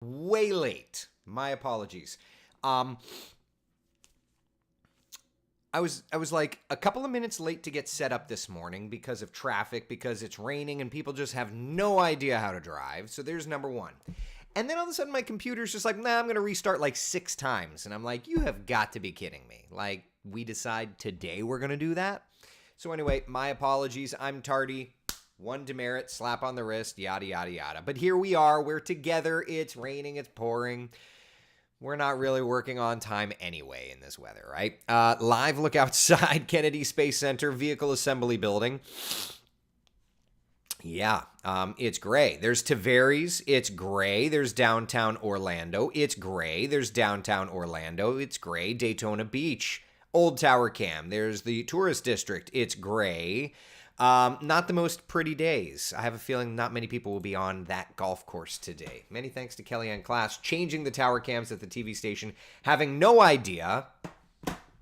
way late. My apologies. Um, I was like a couple of minutes late to get set up this morning because of traffic, because it's raining and people just have no idea how to drive. So there's number one. And then all of a sudden my computer's just like, nah, I'm going to restart like 6 times. And I'm like, you have got to be kidding me. Like, we decide today we're going to do that? So anyway, my apologies. I'm tardy. One demerit, slap on the wrist, yada, yada, yada. But here we are. We're together. It's raining. It's pouring. We're not really working on time anyway in this weather, right? Live look outside Kennedy Space Center Vehicle Assembly Building. Yeah, it's gray. There's Tavares. It's gray. There's downtown Orlando. It's gray. There's downtown Orlando. It's gray. Daytona Beach. Old Tower Cam. There's the tourist district. It's gray. Not the most pretty days. I have a feeling not many people will be on that golf course today. Many thanks to Kellyanne Class changing the tower cams at the TV station, having no idea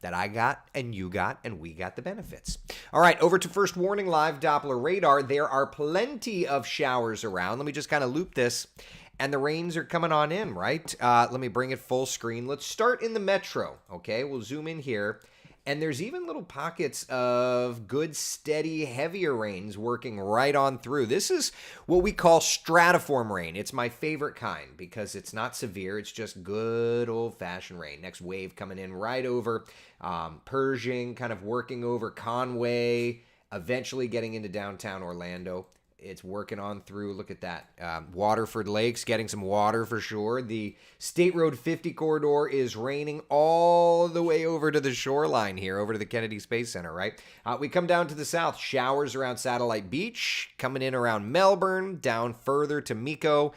that I got and you got and we got the benefits. All right, over to First Warning Live Doppler radar. There are plenty of showers around. Let me just kind of loop this. And the rains are coming on in, right? Let me bring it full screen. Let's start in the metro, okay? We'll zoom in here. And there's even little pockets of good, steady, heavier rains working right on through. This is what we call stratiform rain. It's my favorite kind because it's not severe. It's just good old-fashioned rain. Next wave coming in right over Pershing, kind of working over Conway, eventually getting into downtown Orlando. It's working on through. Look at that. Waterford Lakes getting some water for sure. The State Road 50 corridor is raining all the way over to the shoreline here, over to the Kennedy Space Center, right? We come down to the south. Showers around Satellite Beach, coming in around Melbourne, down further to Miko.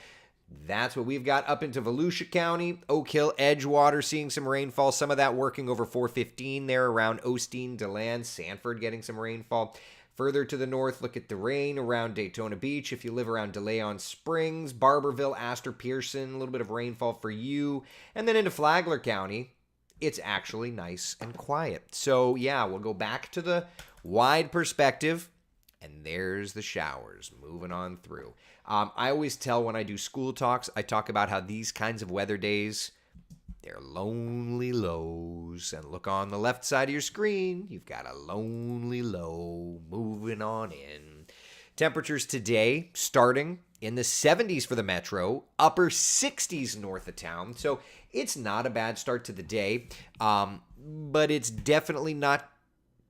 That's what we've got up into Volusia County. Oak Hill, Edgewater seeing some rainfall. Some of that working over 415 there around Osteen, DeLand, Sanford getting some rainfall. Further to the north, look at the rain around Daytona Beach. If you live around DeLeon Springs, Barberville, Astor Pearson, a little bit of rainfall for you. And then into Flagler County, it's actually nice and quiet. So yeah, we'll go back to the wide perspective. And there's the showers moving on through. I always tell when I do school talks, I talk about how these kinds of weather days, they're lonely lows. And look on the left side of your screen. You've got a lonely low moving on in. Temperatures today starting in the 70s for the metro, upper 60s north of town. So it's not a bad start to the day, but it's definitely not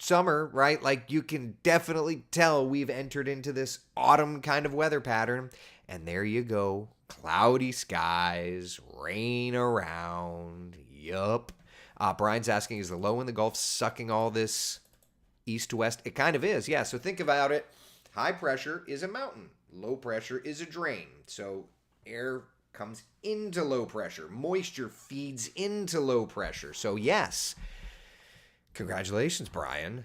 summer, right? Like you can definitely tell we've entered into this autumn kind of weather pattern. And there you go. Cloudy skies, rain around. Yup. Brian's asking, is the low in the Gulf sucking all this east to west? It kind of is, yeah. So think about it. High pressure is a mountain. Low pressure is a drain. So air comes into low pressure. Moisture feeds into low pressure. So yes. Congratulations, Brian.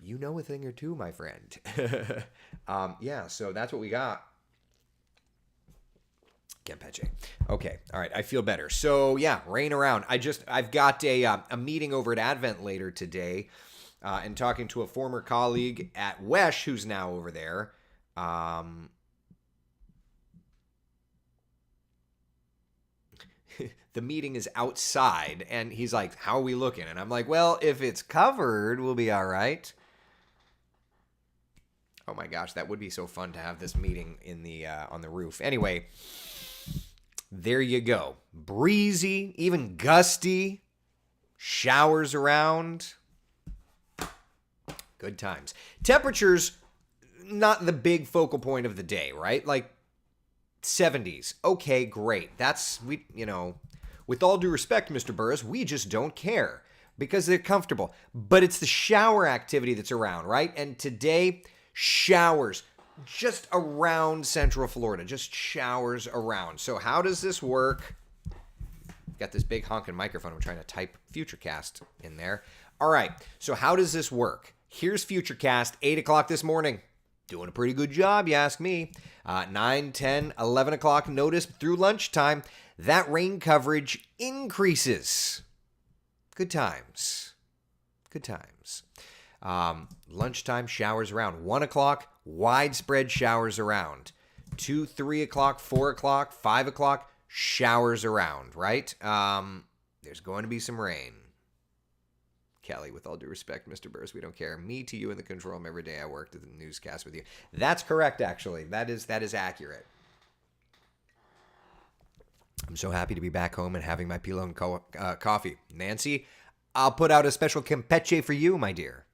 You know a thing or two, my friend. Yeah, so that's what we got. Campeche. Okay, all right, I feel better. So yeah, rain around. I've got a meeting over at Advent later today, and talking to a former colleague at Wesh who's now over there. The meeting is outside, and he's like, "How are we looking?" And I'm like, "Well, if it's covered, we'll be all right." Oh my gosh, that would be so fun to have this meeting in the on the roof. Anyway. There you go. Breezy, even gusty, showers around. Good times. Temperatures, not the big focal point of the day, right? Like 70s. Okay, great. With all due respect, Mr. Burris, we just don't care because they're comfortable. But it's the shower activity that's around, right? And today, showers. Just around Central Florida, just showers around. So how does this work? Got this big honking microphone. I'm trying to type Futurecast in there. All right, so how does this work? Here's Futurecast, 8 o'clock this morning. Doing a pretty good job, you ask me. 9, 10, 11 o'clock, notice through lunchtime, that rain coverage increases. Good times. Good times. Lunchtime showers around. 1 o'clock, widespread showers around. 2, 3 o'clock, 4 o'clock, 5 o'clock, showers around, right? There's going to be some rain. Kelly, with all due respect, Mr. Burris, we don't care. Me to you in the control room every day I worked at the newscast with you. That's correct, actually. That is accurate. I'm so happy to be back home and having my Pilon coffee. Nancy, I'll put out a special Campeche for you, my dear,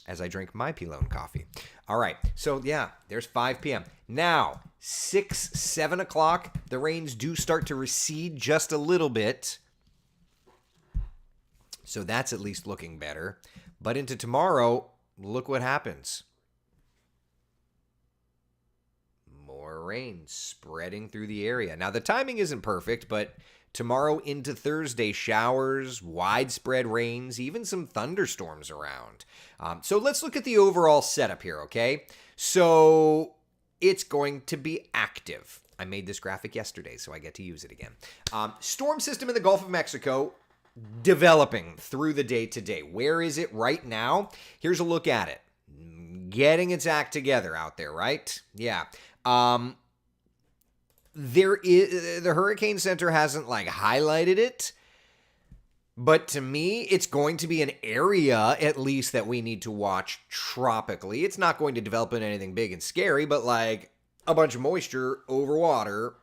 as I drink my Pilon coffee. All right, so yeah, there's 5 p.m. Now, 6, 7 o'clock, the rains do start to recede just a little bit. So that's at least looking better. But into tomorrow, look what happens. More rain spreading through the area. Now, the timing isn't perfect, but tomorrow into Thursday, showers, widespread rains, even some thunderstorms around. So let's look at the overall setup here, okay? So it's going to be active. I made this graphic yesterday, so I get to use it again. Storm system in the Gulf of Mexico developing through the day today. Where is it right now? Here's a look at it. Getting its act together out there, right? Yeah. There is the Hurricane Center hasn't highlighted it, but to me, it's going to be an area at least that we need to watch tropically. It's not going to develop into anything big and scary, but a bunch of moisture over water.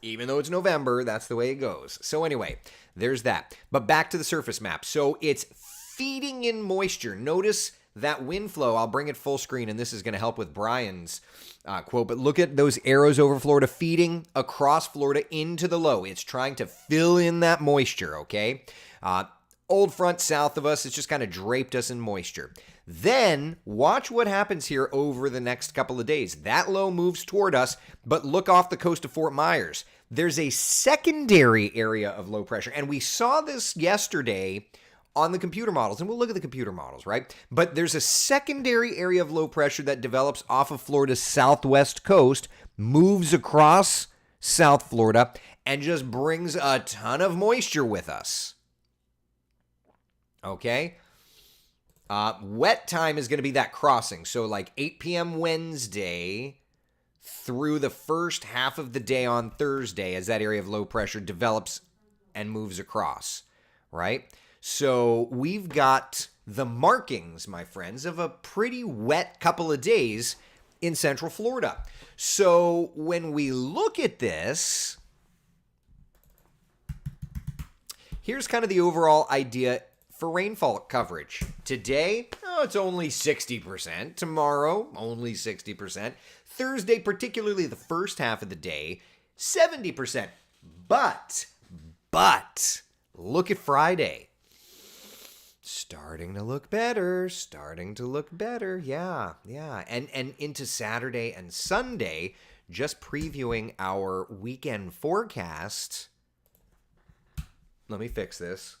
Even though it's November, that's the way it goes. So anyway, there's that. But back to the surface map. So it's feeding in moisture. Notice that wind flow. I'll bring it full screen, and this is going to help with Brian's quote. But look at those arrows over Florida feeding across Florida into the low. It's trying to fill in that moisture, okay? Old front south of us, it's just kind of draped us in moisture. Then watch what happens here over the next couple of days. That low moves toward us, but look off the coast of Fort Myers. There's a secondary area of low pressure, and we saw this yesterday on the computer models, and we'll look at the computer models, right? But there's a secondary area of low pressure that develops off of Florida's southwest coast, moves across South Florida, and just brings a ton of moisture with us. Okay? Wet time is going to be that crossing. So 8 p.m. Wednesday through the first half of the day on Thursday as that area of low pressure develops and moves across, right? So we've got the markings, my friends, of a pretty wet couple of days in Central Florida. So when we look at this, here's kind of the overall idea for rainfall coverage. Today, it's only 60%. Tomorrow, only 60%. Thursday, particularly the first half of the day, 70%. But, look at Friday. Starting to look better. Yeah. And into Saturday and Sunday, just previewing our weekend forecast. Let me fix this,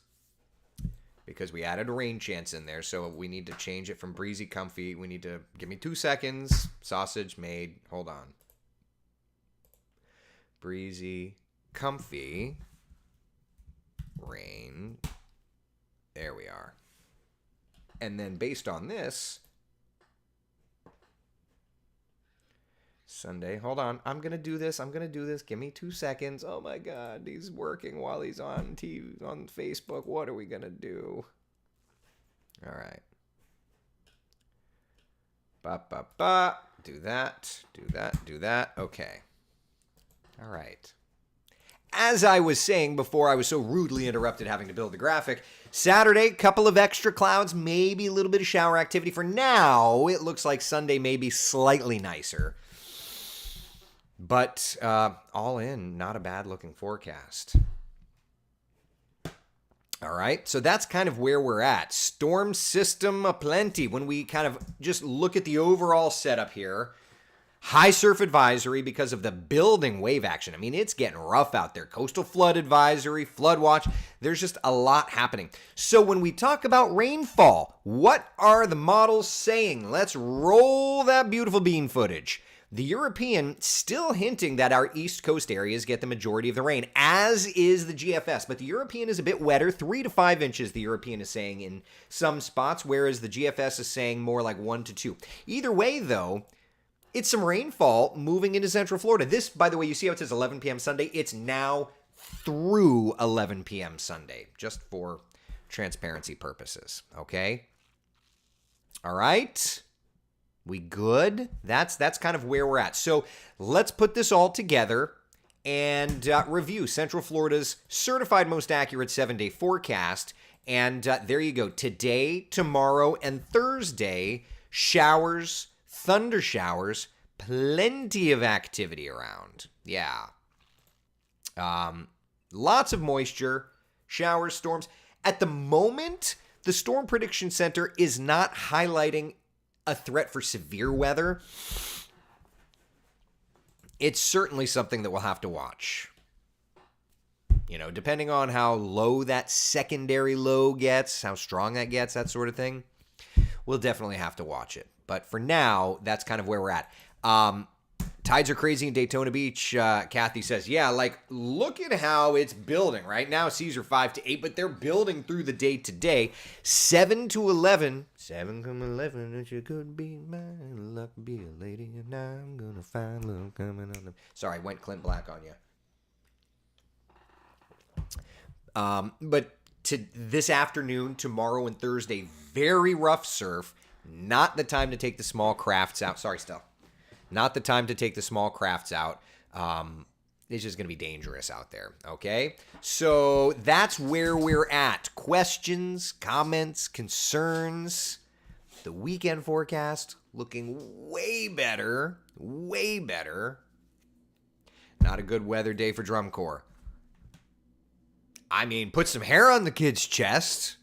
because we added a rain chance in there, so we need to change it from breezy, comfy. We need to, give me 2 seconds. Sausage made. Hold on. Breezy, comfy, rain. There we are. And then based on this, Sunday. Hold on. I'm going to do this. Give me 2 seconds. Oh my God. He's working while he's on TV, on Facebook. What are we going to do? All right. Do that. Okay. All right. As I was saying before I was so rudely interrupted having to build the graphic, Saturday, couple of extra clouds, maybe a little bit of shower activity. For now, it looks like Sunday may be slightly nicer. But all in, not a bad looking forecast. All right, so that's kind of where we're at. Storm system aplenty. When we kind of just look at the overall setup here, high surf advisory because of the building wave action. I mean, it's getting rough out there. Coastal flood advisory, flood watch. There's just a lot happening. So when we talk about rainfall, what are the models saying? Let's roll that beautiful bean footage. The European still hinting that our East Coast areas get the majority of the rain, as is the GFS. But the European is a bit wetter, 3 to 5 inches, the European is saying in some spots, whereas the GFS is saying more like 1 to 2. Either way, though, it's some rainfall moving into Central Florida. This, by the way, you see how it says 11 p.m. Sunday? It's now through 11 p.m. Sunday, just for transparency purposes, okay? All right? We good? That's kind of where we're at. So let's put this all together and review Central Florida's certified most accurate 7-day forecast. And there you go. Today, tomorrow, and Thursday, showers, thunder showers, plenty of activity around. Yeah. Lots of moisture, showers, storms. At the moment, the Storm Prediction Center is not highlighting a threat for severe weather. It's certainly something that we'll have to watch. You know, depending on how low that secondary low gets, how strong that gets, that sort of thing, we'll definitely have to watch it. But for now, that's kind of where we're at. Tides are crazy in Daytona Beach. Kathy says, yeah, like, look at how it's building. Right now, seas are 5 to 8, but they're building through the day today. 7 to 11. 7 come 11, and you could be mine. Luck be a lady, and I'm going to find love coming on them. Sorry, went Clint Black on you. But to this afternoon, tomorrow, and Thursday, very rough surf. Not the time to take the small crafts out. Sorry, Stell. Not the time to take the small crafts out. It's just going to be dangerous out there, okay? So that's where we're at. Questions, comments, concerns. The weekend forecast looking way better. Way better. Not a good weather day for drum corps. I mean, put some hair on the kid's chest.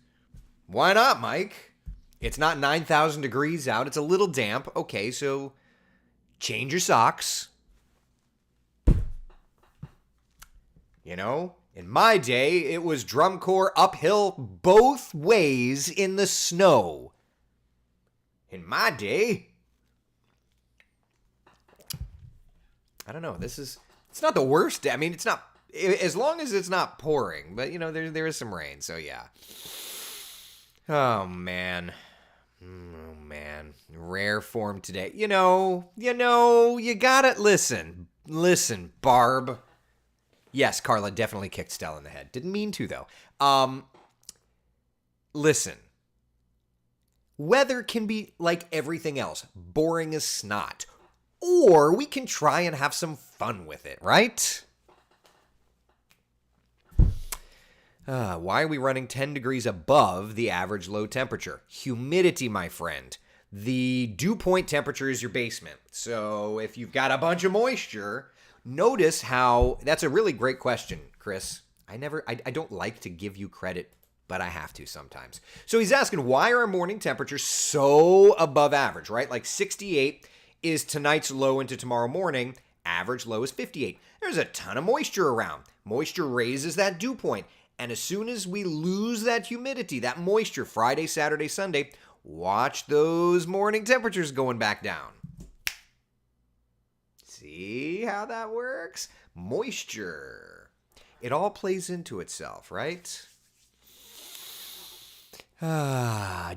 Why not, Mike? It's not 9,000 degrees out. It's a little damp. Okay, so change your socks. You know, in my day, it was drum corps uphill both ways in the snow. In my day, I don't know. It's not the worst day. I mean, it's not, as long as it's not pouring, but you know, there is some rain. So yeah. Oh man. Oh, man. Rare form today. You gotta listen. Listen, Barb. Yes, Carla definitely kicked Stella in the head. Didn't mean to, though. Listen. Weather can be like everything else. Boring as snot. Or we can try and have some fun with it, right? Why are we running 10 degrees above the average low temperature? Humidity, my friend. The dew point temperature is your basement. So if you've got a bunch of moisture, notice how... That's a really great question, Chris. I don't like to give you credit, but I have to sometimes. So he's asking, why are our morning temperatures so above average, right? Like 68 is tonight's low into tomorrow morning. Average low is 58. There's a ton of moisture around. Moisture raises that dew point. And as soon as we lose that humidity, that moisture, Friday, Saturday, Sunday, watch those morning temperatures going back down. See how that works? Moisture. It all plays into itself, right?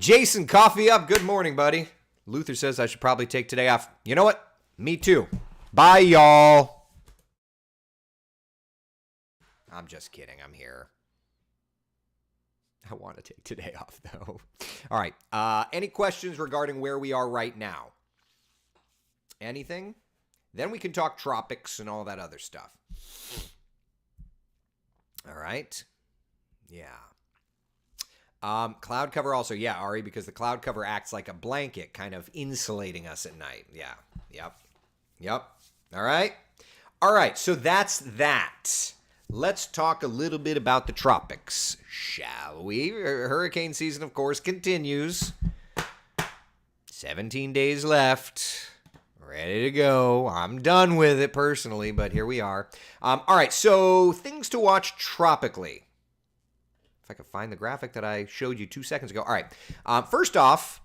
Jason, coffee up. Good morning, buddy. Luther says I should probably take today off. You know what? Me too. Bye, y'all. I'm just kidding. I'm here. I want to take today off, though. All right. Any questions regarding where we are right now? Anything? Then we can talk tropics and all that other stuff. All right. Yeah. Cloud cover also. Yeah, Ari, because the cloud cover acts like a blanket, kind of insulating us at night. Yeah. Yep. All right. So that's that. Let's talk a little bit about the tropics, shall we? Hurricane season, of course, continues. 17 days left. Ready to go. I'm done with it personally, but here we are. All right, so things to watch tropically. If I can find the graphic that I showed you 2 seconds ago. All right. First off,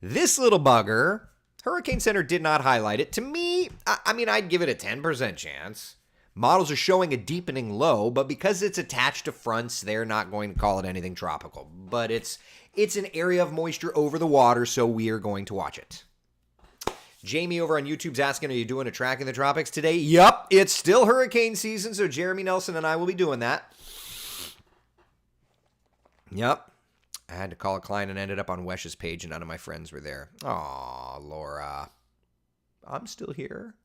this little bugger, Hurricane Center did not highlight it. To me, I mean, I'd give it a 10% chance. Models are showing a deepening low, but because it's attached to fronts, they're not going to call it anything tropical. But it's an area of moisture over the water, so we are going to watch it. Jamie over on YouTube's asking, are you doing a track in the tropics today? Yup, it's still hurricane season, so Jeremy Nelson and I will be doing that. Yep. I had to call a client and ended up on Wesh's page, and none of my friends were there. Aw, Laura. I'm still here.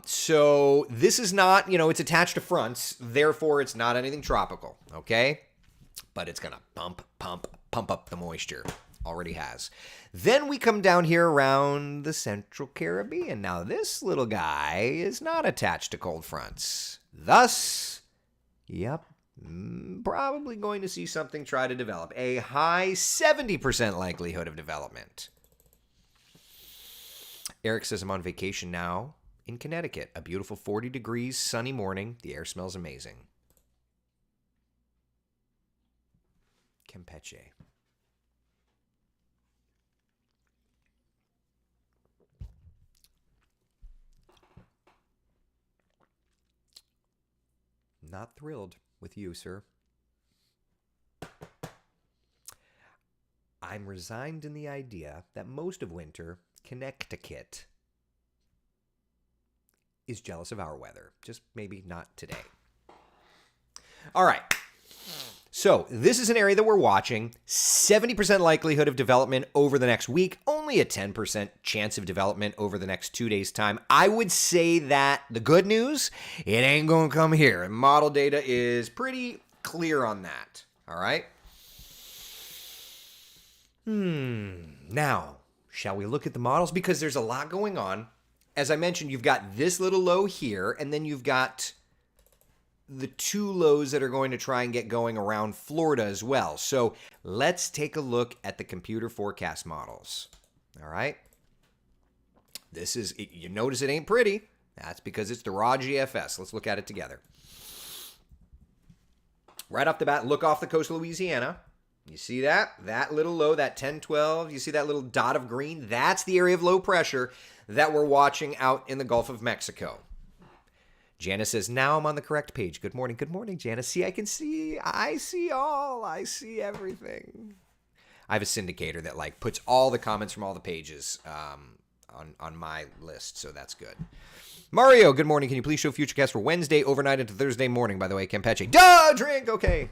So this is not, it's attached to fronts, therefore it's not anything tropical, okay? But it's going to pump up the moisture. Already has. Then we come down here around the Central Caribbean. Now this little guy is not attached to cold fronts. Thus, probably going to see something try to develop. A high 70% likelihood of development. Eric says, I'm on vacation now in Connecticut. A beautiful 40 degrees, sunny morning. The air smells amazing. Campeche. Not thrilled with you, sir. I'm resigned in the idea that most of winter, Connecticut is jealous of our weather. Just maybe not today. All right. So this is an area that we're watching. 70% likelihood of development over the next week. Only a 10% chance of development over the next 2 days' time. I would say that the good news, it ain't going to come here. And model data is pretty clear on that. All right? Now, shall we look at the models? Because there's a lot going on. As I mentioned, you've got this little low here, and then you've got the two lows that are going to try and get going around Florida as well. So let's take a look at the computer forecast models. All right. You notice it ain't pretty. That's because it's the raw GFS. Let's look at it together. Right off the bat, look off the coast of Louisiana. You see that? That little low, that 10-12, you see that little dot of green? That's the area of low pressure that we're watching out in the Gulf of Mexico. Janice says, now I'm on the correct page. Good morning. Good morning, Janice. See, I see everything. I have a syndicator that puts all the comments from all the pages on my list, so that's good. Mario, good morning. Can you please show Futurecast for Wednesday, overnight into Thursday morning, by the way, Campeche? Duh, drink, okay.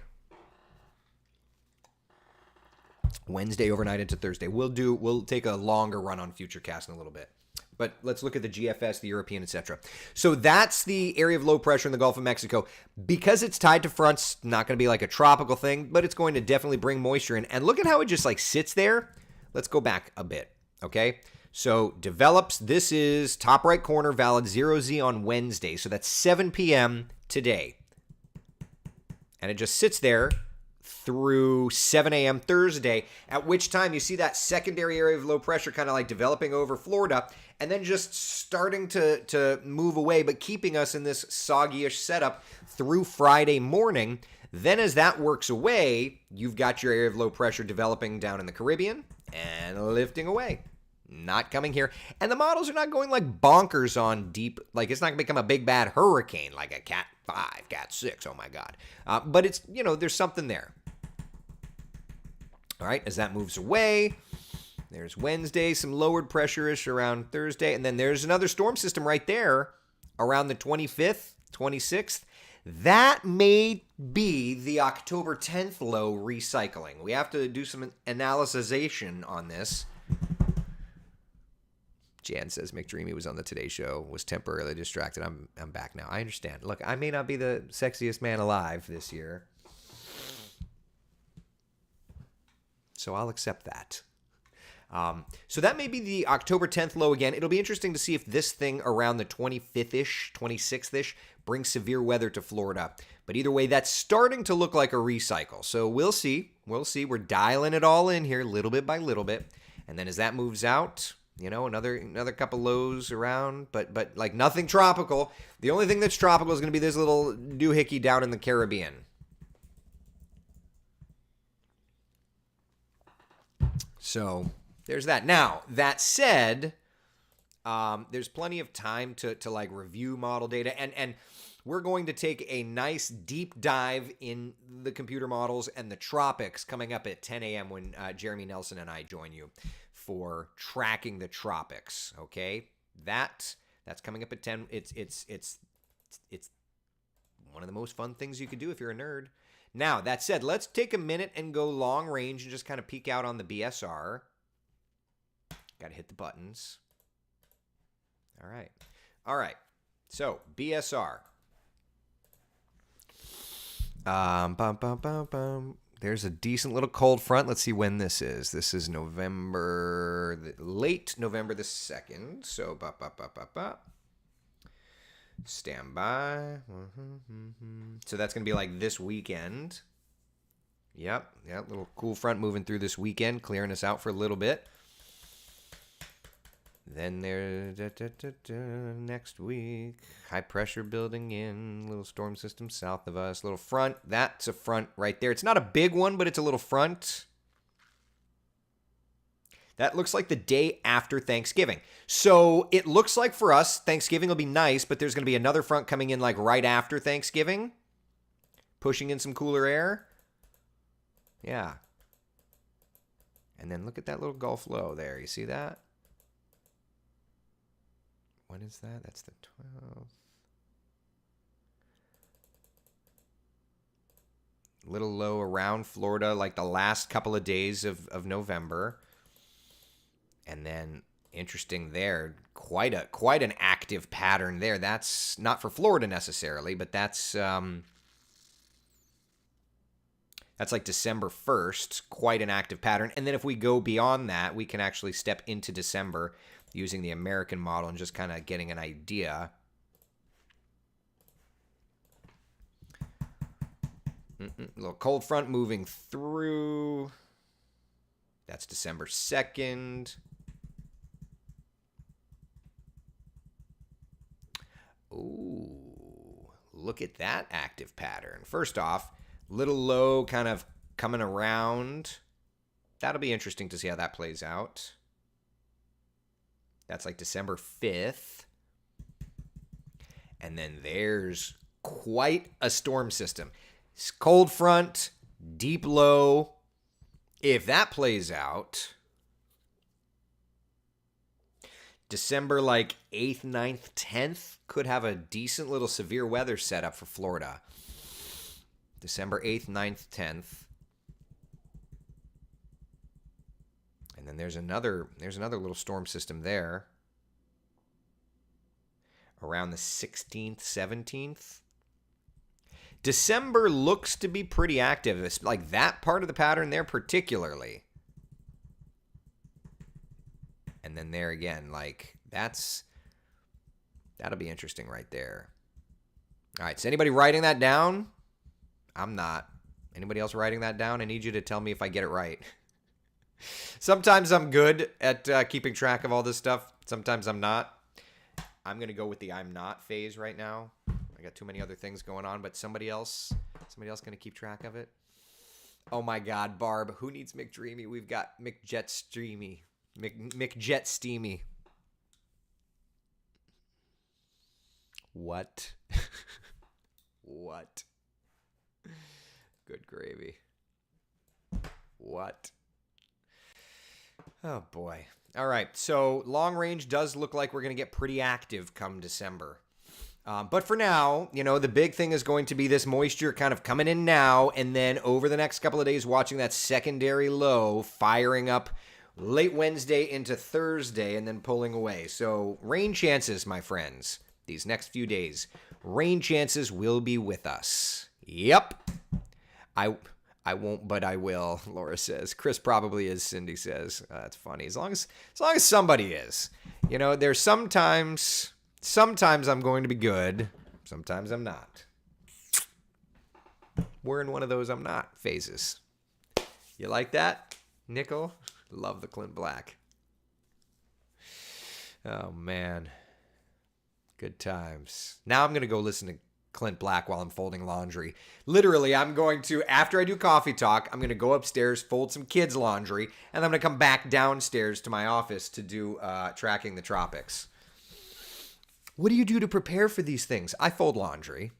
Wednesday, overnight into Thursday. We'll take a longer run on Futurecast in a little bit. But let's look at the GFS, the European, etc. So that's the area of low pressure in the Gulf of Mexico. Because it's tied to fronts, not going to be like a tropical thing, but it's going to definitely bring moisture in. And look at how it just sits there. Let's go back a bit, okay? So develops, this is top right corner, valid 0Z on Wednesday. So that's 7 p.m. today. And it just sits there through 7 a.m. Thursday, at which time you see that secondary area of low pressure kind of developing over Florida and then just starting to move away, but keeping us in this soggy-ish setup through Friday morning. Then as that works away, you've got your area of low pressure developing down in the Caribbean and lifting away. Not coming here. And the models are not going bonkers on deep, it's not going to become a big bad hurricane like a Cat 5, Cat 6, oh my God. But it's, there's something there. All right, as that moves away, there's Wednesday, some lowered pressure-ish around Thursday, and then there's another storm system right there around the 25th, 26th. That may be the October 10th low recycling. We have to do some analyzation on this. Jan says McDreamy was on the Today Show, was temporarily distracted. I'm back now. I understand. Look, I may not be the sexiest man alive this year, so I'll accept that. So that may be the October 10th low again. It'll be interesting to see if this thing around the 25th-ish, 26th-ish brings severe weather to Florida. But either way, that's starting to look like a recycle. So we'll see. We'll see. We're dialing it all in here little bit by little bit. And then as that moves out, another couple lows around, but nothing tropical. The only thing that's tropical is going to be this little doohickey down in the Caribbean. So there's that. Now, that said, there's plenty of time to review model data, and we're going to take a nice deep dive in the computer models and the tropics coming up at 10 a.m. when Jeremy Nelson and I join you for tracking the tropics. Okay, that's coming up at 10. It's one of the most fun things you could do if you're a nerd. Now, that said, let's take a minute and go long range and just kind of peek out on the BSR. Got to hit the buttons. All right. So, BSR. There's a decent little cold front. Let's see when this is. This is late November the 2nd. So, stand by. So that's going to be like this weekend. Yep. Little cool front moving through this weekend, clearing us out for a little bit. Then there's next week, high pressure building in, little storm system south of us, little front. That's a front right there. It's not a big one, but it's a little front. That looks like the day after Thanksgiving. So it looks like for us, Thanksgiving will be nice, but there's going to be another front coming in like right after Thanksgiving, pushing in some cooler air. Yeah. And then look at that little Gulf low there. You see that? When is that? That's the 12th. Little low around Florida, like the last couple of days of November. And then, interesting there, quite an active pattern there. That's not for Florida necessarily, but that's like December 1st, quite an active pattern. And then if we go beyond that, we can actually step into December using the American model and just kind of getting an idea. Little cold front moving through. That's December 2nd. Ooh, look at that active pattern. First off, little low kind of coming around. That'll be interesting to see how that plays out. That's like December 5th. And then there's quite a storm system. Cold front, deep low. If that plays out, December like 8th, 9th, 10th could have a decent little severe weather setup for Florida. December 8th, 9th, 10th. And then there's another little storm system there. Around the 16th, 17th. December looks to be pretty active. It's like that part of the pattern there particularly. And then there again, like that'll be interesting right there. All right, is anybody writing that down? I'm not. Anybody else writing that down? I need you to tell me if I get it right. Sometimes I'm good at keeping track of all this stuff. Sometimes I'm not. I'm going to go with the I'm not phase right now. I got too many other things going on, but somebody else going to keep track of it. Oh my God, Barb, who needs McDreamy? We've got McJet Steamy. McJet Steamy. What? What? Good gravy. What? Oh boy. All right, so long range does look like we're going to get pretty active come December. But for now, the big thing is going to be this moisture kind of coming in now, and then over the next couple of days watching that secondary low firing up late Wednesday into Thursday and then pulling away. So rain chances, my friends, these next few days, rain chances will be with us. Yep. I won't, but I will, Laura says. Chris probably is, Cindy says. That's funny. As long as somebody is. There's sometimes I'm going to be good. Sometimes I'm not. We're in one of those I'm not phases. You like that, Nickel? Love the Clint Black. Oh, man. Good times. Now I'm going to go listen to Clint Black while I'm folding laundry. Literally, I'm going to, after I do coffee talk, I'm going to go upstairs, fold some kids' laundry, and I'm going to come back downstairs to my office to do Tracking the Tropics. What do you do to prepare for these things? I fold laundry.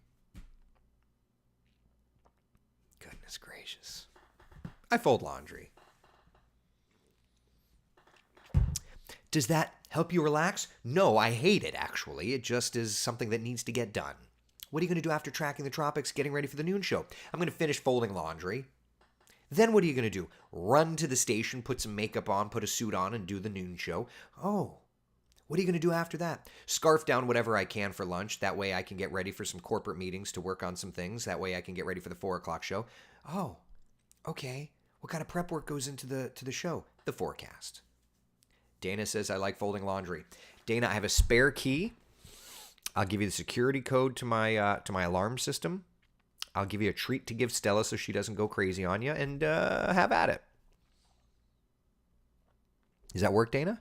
Goodness gracious. I fold laundry. Does that help you relax? No, I hate it, actually. It just is something that needs to get done. What are you going to do after tracking the tropics, getting ready for the noon show? I'm going to finish folding laundry. Then what are you going to do? Run to the station, put some makeup on, put a suit on, and do the noon show. Oh, what are you going to do after that? Scarf down whatever I can for lunch. That way I can get ready for some corporate meetings to work on some things. That way I can get ready for the 4 o'clock show. Oh, okay. What kind of prep work goes into the show? The forecast. Dana says, I like folding laundry. Dana, I have a spare key. I'll give you the security code to my alarm system. I'll give you a treat to give Stella so she doesn't go crazy on you, and have at it. Does that work, Dana?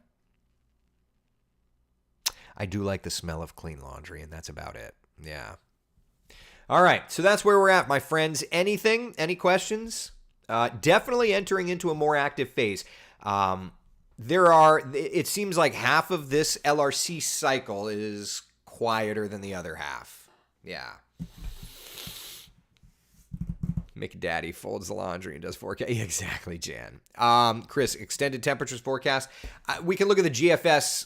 I do like the smell of clean laundry, and that's about it. Yeah. All right, so that's where we're at, my friends. Anything? Any questions? Definitely entering into a more active phase. It seems like half of this LRC cycle is quieter than the other half. Yeah. McDaddy folds the laundry and does forecast. Yeah, exactly, Jan. Chris, extended temperatures forecast. We can look at the GFS.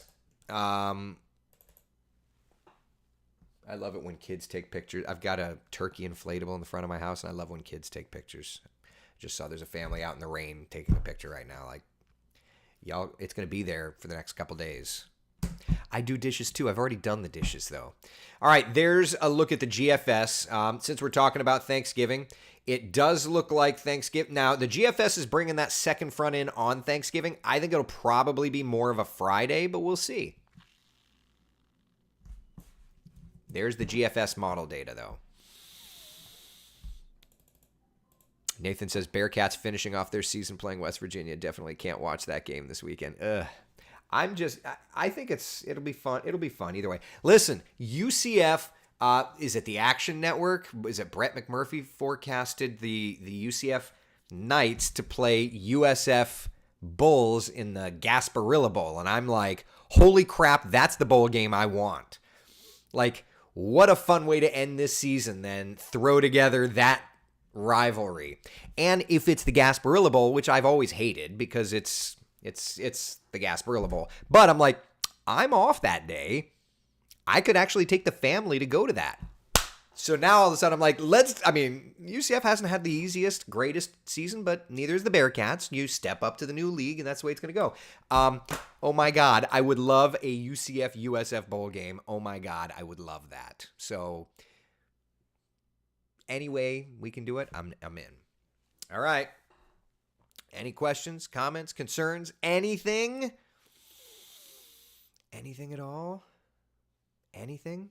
I love it when kids take pictures. I've got a turkey inflatable in the front of my house, and I love when kids take pictures. Just saw there's a family out in the rain taking a picture right now. Like, y'all, it's going to be there for the next couple days. I do dishes too. I've already done the dishes though. All right, there's a look at the GFS. Since we're talking about Thanksgiving, it does look like Thanksgiving. Now, the GFS is bringing that second front in on Thanksgiving. I think it'll probably be more of a Friday, but we'll see. There's the GFS model data, though. Nathan says, Bearcats finishing off their season playing West Virginia. Definitely can't watch that game this weekend. I think it'll be fun. It'll be fun either way. Listen, UCF, is it the Action Network? Is it Brett McMurphy forecasted the UCF Knights to play USF Bulls in the Gasparilla Bowl? And I'm like, holy crap, that's the bowl game I want. Like, what a fun way to end this season, then throw together that rivalry. And if it's the Gasparilla Bowl, which I've always hated because it's the Gasparilla Bowl, but I'm like, I'm off that day. I could actually take the family to go to that. So now all of a sudden I'm like, UCF hasn't had the easiest, greatest season, but neither is the Bearcats. You step up to the new league, and that's the way it's going to go. Oh my God, I would love a UCF USF bowl game. Oh my God, I would love that. So anyway, we can do it. I'm in. All right. Any questions, comments, concerns, anything? Anything at all? Anything?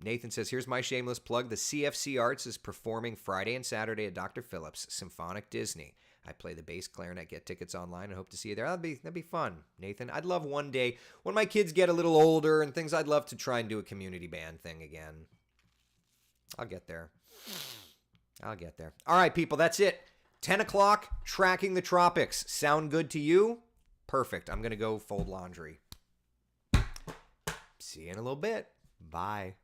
Nathan says, here's my shameless plug. The CFC Arts is performing Friday and Saturday at Dr. Phillips Symphonic Disney. I play the bass clarinet, get tickets online, and hope to see you there. That'd be fun, Nathan. I'd love one day, when my kids get a little older and things, I'd love to try and do a community band thing again. I'll get there. All right, people, that's it. 10 o'clock, tracking the tropics. Sound good to you? Perfect. I'm going to go fold laundry. See you in a little bit. Bye.